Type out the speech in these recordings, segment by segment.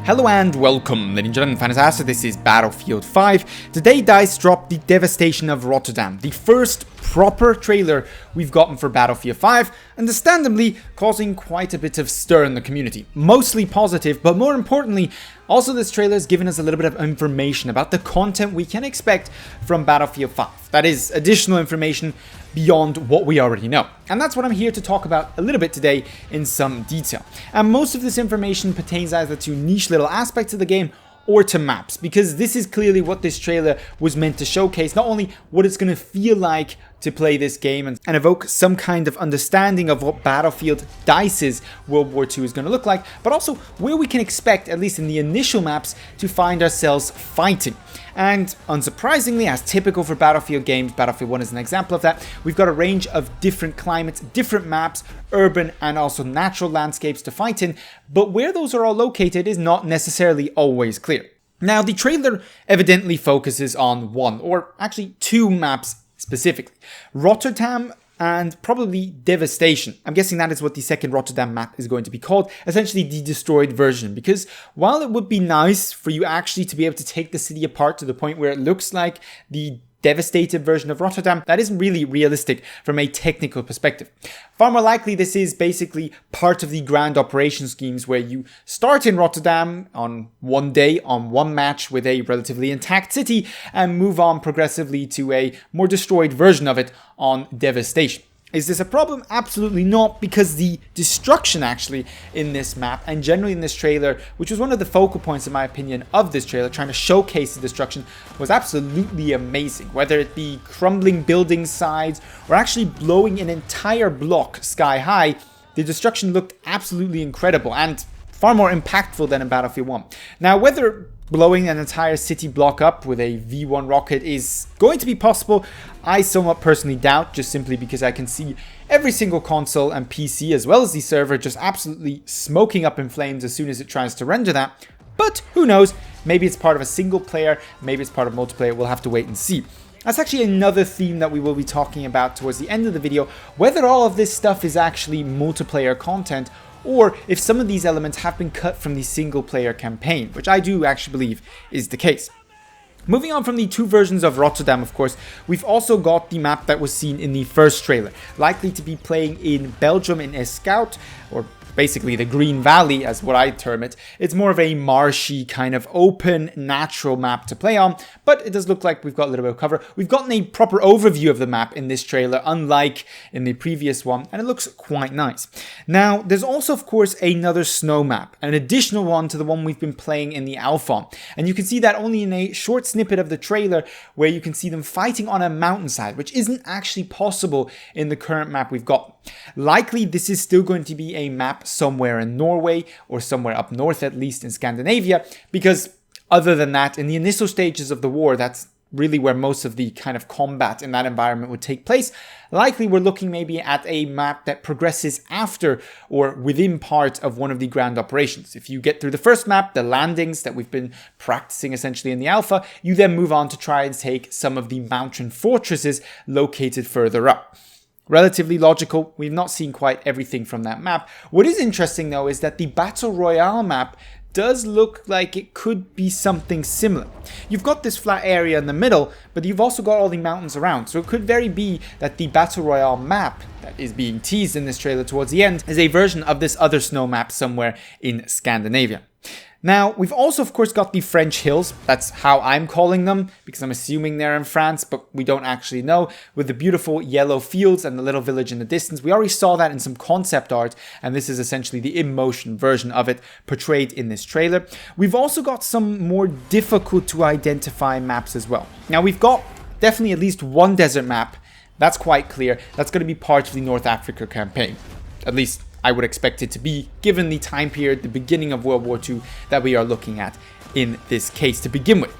Hello and welcome, ladies and gentlemen, fantastic. This is Battlefield 5. Today DICE dropped the Devastation of Rotterdam, the first proper trailer we've gotten for Battlefield 5, understandably causing quite a bit of stir in the community. Mostly positive, but more importantly, also this trailer has given us a little bit of information about the content we can expect from Battlefield 5. That is, additional information beyond what we already know. And that's what I'm here to talk about a little bit today in some detail. And most of this information pertains either to niche little aspects of the game or to maps, because this is clearly what this trailer was meant to showcase, not only what it's going to feel like to play this game and evoke some kind of understanding of what Battlefield DICE's World War II is going to look like, but also where we can expect, at least in the initial maps, to find ourselves fighting. And unsurprisingly, as typical for Battlefield games, Battlefield 1 is an example of that, we've got a range of different climates, different maps, urban and also natural landscapes to fight in, but where those are all located is not necessarily always clear. Now, the trailer evidently focuses on one, or actually two maps specifically, Rotterdam and probably Devastation. I'm guessing that is what the second Rotterdam map is going to be called, essentially the destroyed version, because while it would be nice for you actually to be able to take the city apart to the point where it looks like the devastated version of Rotterdam, that isn't really realistic from a technical perspective. Far more likely, this is basically part of the grand operation schemes where you start in Rotterdam on one day, on one match with a relatively intact city, and move on progressively to a more destroyed version of it on Devastation. Is this a problem? Absolutely not, because the destruction actually in this map and generally in this trailer, which was one of the focal points in my opinion of this trailer, trying to showcase the destruction, was absolutely amazing. Whether it be crumbling building sides or actually blowing an entire block sky high, the destruction looked absolutely incredible and far more impactful than in Battlefield 1. Now, whether blowing an entire city block up with a V1 rocket is going to be possible, I somewhat personally doubt, just simply because I can see every single console and PC as well as the server just absolutely smoking up in flames as soon as it tries to render that. But who knows, maybe it's part of a single player, maybe it's part of multiplayer, we'll have to wait and see. That's actually another theme that we will be talking about towards the end of the video, whether all of this stuff is actually multiplayer content or if some of these elements have been cut from the single player campaign, which I do actually believe is the case. Moving on from the two versions of Rotterdam, of course, we've also got the map that was seen in the first trailer, likely to be playing in Belgium in Escout, or basically the Green Valley as what I term it. It's more of a marshy kind of open natural map to play on, but it does look like we've got a little bit of cover. We've gotten a proper overview of the map in this trailer, unlike in the previous one, and it looks quite nice. Now, there's also of course another snow map, an additional one to the one we've been playing in the alpha, and you can see that only in a short snippet of the trailer where you can see them fighting on a mountainside, which isn't actually possible in the current map we've got. Likely this is still going to be a map somewhere in Norway or somewhere up north, at least in Scandinavia, because other than that, in the initial stages of the war, that's really where most of the kind of combat in that environment would take place. Likely we're looking maybe at a map that progresses after or within part of one of the grand operations. If you get through the first map, the landings that we've been practicing essentially in the alpha, you then move on to try and take some of the mountain fortresses located further up. Relatively logical. We've not seen quite everything from that map. What is interesting though is that the Battle Royale map does look like it could be something similar. You've got this flat area in the middle, but you've also got all the mountains around. So it could very be that the Battle Royale map that is being teased in this trailer towards the end is a version of this other snow map somewhere in Scandinavia. Now, we've also, of course, got the French hills. That's how I'm calling them, because I'm assuming they're in France, but we don't actually know, with the beautiful yellow fields and the little village in the distance. We already saw that in some concept art, and this is essentially the in-motion version of it portrayed in this trailer. We've also got some more difficult to identify maps as well. Now, we've got definitely at least one desert map. That's quite clear. That's going to be part of the North Africa campaign, at least I would expect it to be, given the time period, the beginning of World War II that we are looking at in this case to begin with.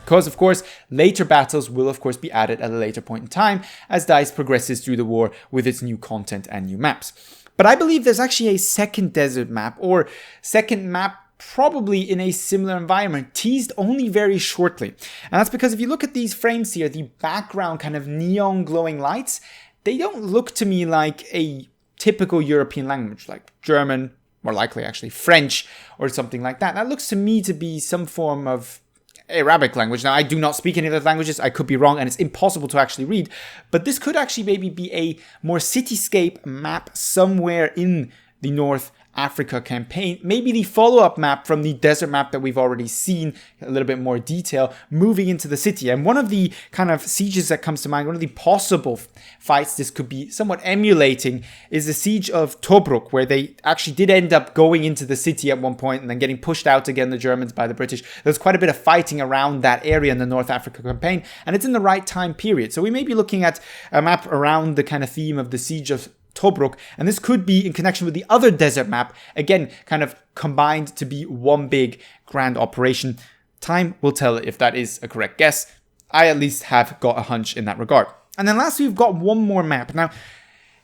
Because, of course, later battles will, of course, be added at a later point in time as DICE progresses through the war with its new content and new maps. But I believe there's actually a second desert map, or second map probably in a similar environment, teased only very shortly. And that's because if you look at these frames here, the background kind of neon glowing lights, they don't look to me like a typical European language like German more likely actually French or something like that. That looks to me to be some form of Arabic language. Now, I do not speak any of those languages. I could be wrong, and it's impossible to actually read. But this could actually maybe be a more cityscape map somewhere in the North Africa campaign. Maybe the follow-up map from the desert map that we've already seen, a little bit more detail, moving into the city. And one of the kind of sieges that comes to mind, one of the possible fights this could be somewhat emulating, is the siege of Tobruk, where they actually did end up going into the city at one point and then getting pushed out again, the Germans, by the British. There's quite a bit of fighting around that area in the North Africa campaign, and it's in the right time period. So we may be looking at a map around the kind of theme of the siege of Tobruk, and this could be in connection with the other desert map, again kind of combined to be one big grand operation. Time will tell if that is a correct guess. I at least have got a hunch in that regard. And then lastly, we've got one more map. Now,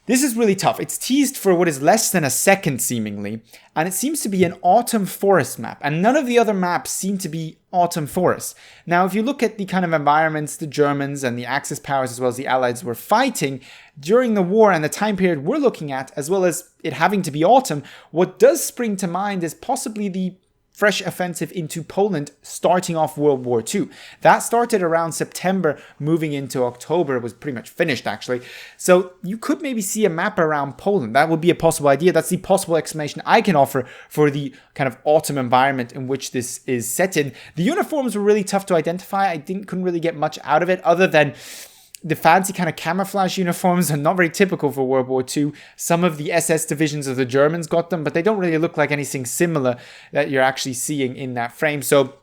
this is really tough. It's teased for what is less than a second, seemingly, and it seems to be an autumn forest map, and none of the other maps seem to be autumn forests. Now, if you look at the kind of environments the Germans and the Axis powers as well as the Allies were fighting during the war and the time period we're looking at, as well as it having to be autumn, what does spring to mind is possibly the fresh offensive into Poland starting off World War II. That started around September, moving into October. It was pretty much finished, actually. So you could maybe see a map around Poland. That would be a possible idea. That's the possible explanation I can offer for the kind of autumn environment in which this is set in. The uniforms were really tough to identify. I couldn't really get much out of it other than the fancy kind of camouflage uniforms are not very typical for World War II. Some of the SS divisions of the Germans got them, but they don't really look like anything similar that you're actually seeing in that frame. So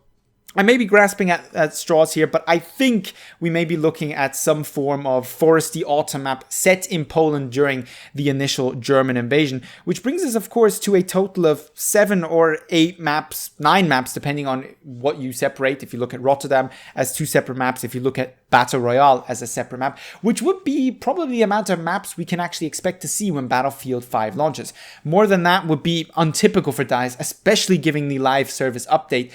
I may be grasping at straws here, but I think we may be looking at some form of foresty autumn map set in Poland during the initial German invasion, which brings us, of course, to a total of 7 or 8 maps, 9 maps, depending on what you separate. If you look at Rotterdam as 2 separate maps, if you look at Battle Royale as a separate map, which would be probably the amount of maps we can actually expect to see when Battlefield 5 launches. More than that would be untypical for DICE, especially given the live service update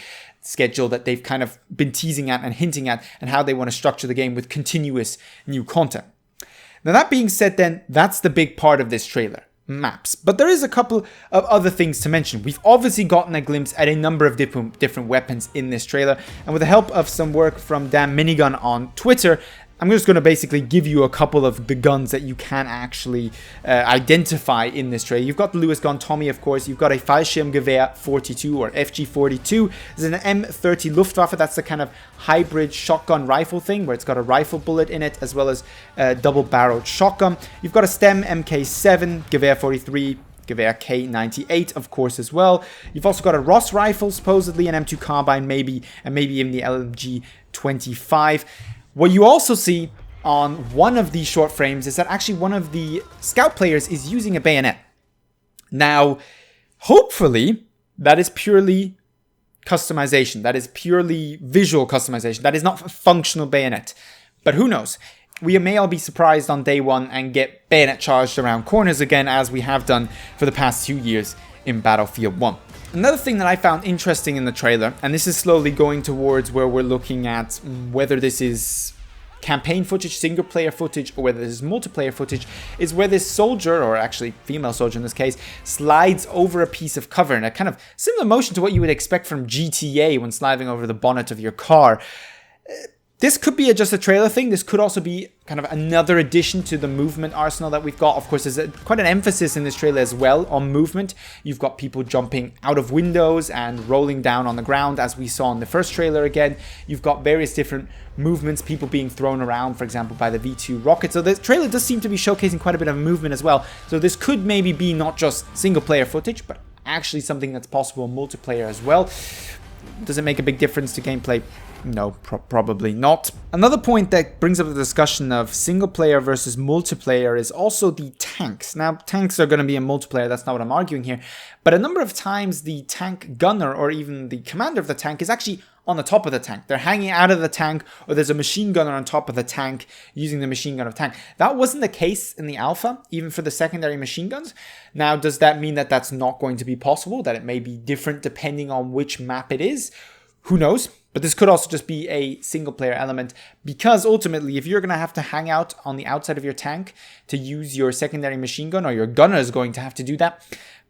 schedule that they've kind of been teasing at and hinting at, and how they want to structure the game with continuous new content. Now, that being said, then, that's the big part of this trailer, maps. But there is a couple of other things to mention. We've obviously gotten a glimpse at a number of different weapons in this trailer, and with the help of some work from Dan Minigun on Twitter, I'm just going to basically give you a couple of the guns that you can actually identify in this trailer. You've got the Lewis gun Tommy, of course. You've got a Fallschirmgewehr 42 or FG42. There's an M30 Luftwaffe. That's the kind of hybrid shotgun rifle thing where it's got a rifle bullet in it as well as a double-barreled shotgun. You've got a STEM MK7, Gewehr 43, Gewehr K98, of course, as well. You've also got a Ross rifle, supposedly an M2 carbine, maybe, and maybe even the LMG 25. What you also see on one of these short frames is that actually one of the scout players is using a bayonet. Now, hopefully, that is purely customization. That is purely visual customization. That is not a functional bayonet. But who knows? We may all be surprised on day one and get bayonet charged around corners again, as we have done for the past 2 years in Battlefield 1. Another thing that I found interesting in the trailer, and this is slowly going towards where we're looking at whether this is campaign footage, single player footage, or whether this is multiplayer footage, is where this soldier, or actually female soldier in this case, slides over a piece of cover in a kind of similar motion to what you would expect from GTA when sliding over the bonnet of your car. This could be just a trailer thing. This could also be kind of another addition to the movement arsenal that we've got. Of course, there's quite an emphasis in this trailer as well on movement. You've got people jumping out of windows and rolling down on the ground, as we saw in the first trailer again. You've got various different movements, people being thrown around, for example, by the V2 rocket. So the trailer does seem to be showcasing quite a bit of movement as well. So this could maybe be not just single player footage, but actually something that's possible in multiplayer as well. Does it make a big difference to gameplay? No, probably not. Another point that brings up the discussion of single player versus multiplayer is also the tanks. Now, tanks are going to be in multiplayer, that's not what I'm arguing here. But a number of times the tank gunner or even the commander of the tank is actually on the top of the tank. They're hanging out of the tank, or there's a machine gunner on top of the tank using the machine gun of tank. That wasn't the case in the alpha, even for the secondary machine guns. Now, does that mean that that's not going to be possible? That it may be different depending on which map it is? Who knows? But this could also just be a single player element, because ultimately, if you're going to have to hang out on the outside of your tank to use your secondary machine gun, or your gunner is going to have to do that,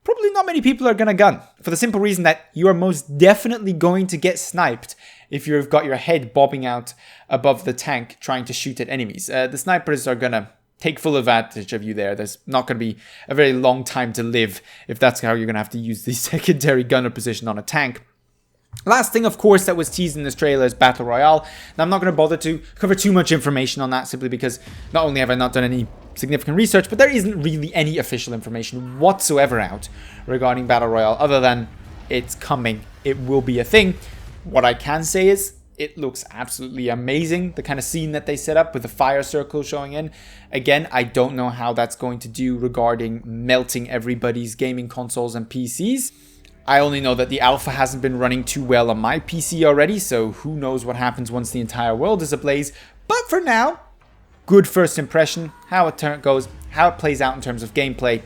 probably not many people are going to gun. For the simple reason that you are most definitely going to get sniped if you've got your head bobbing out above the tank trying to shoot at enemies. The snipers are going to take full advantage of you there. There's not going to be a very long time to live if that's how you're going to have to use the secondary gunner position on a tank. Last thing, of course, that was teased in this trailer is Battle Royale. Now, I'm not going to bother to cover too much information on that simply because not only have I not done any significant research, but there isn't really any official information whatsoever out regarding Battle Royale other than it's coming. It will be a thing. What I can say is it looks absolutely amazing. The kind of scene that they set up with the fire circle showing in. Again, I don't know how that's going to do regarding melting everybody's gaming consoles and PCs. I only know that the alpha hasn't been running too well on my PC already, so who knows what happens once the entire world is ablaze. But for now, good first impression. How it goes, how it plays out in terms of gameplay,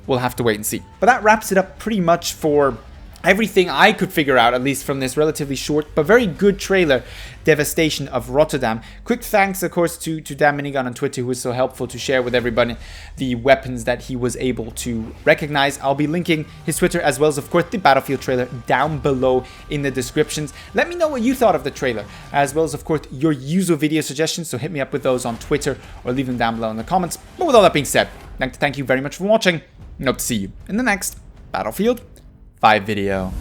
we'll have to wait and see. But that wraps it up pretty much for everything I could figure out, at least from this relatively short but very good trailer, Devastation of Rotterdam. Quick thanks, of course, to Dan Minigun on Twitter, who was so helpful to share with everybody the weapons that he was able to recognize. I'll be linking his Twitter as well as, of course, the Battlefield trailer down below in the descriptions. Let me know what you thought of the trailer, as well as, of course, your user video suggestions, so hit me up with those on Twitter or leave them down below in the comments. But with all that being said, I'd like to thank you very much for watching, and hope to see you in the next Battlefield 5 video.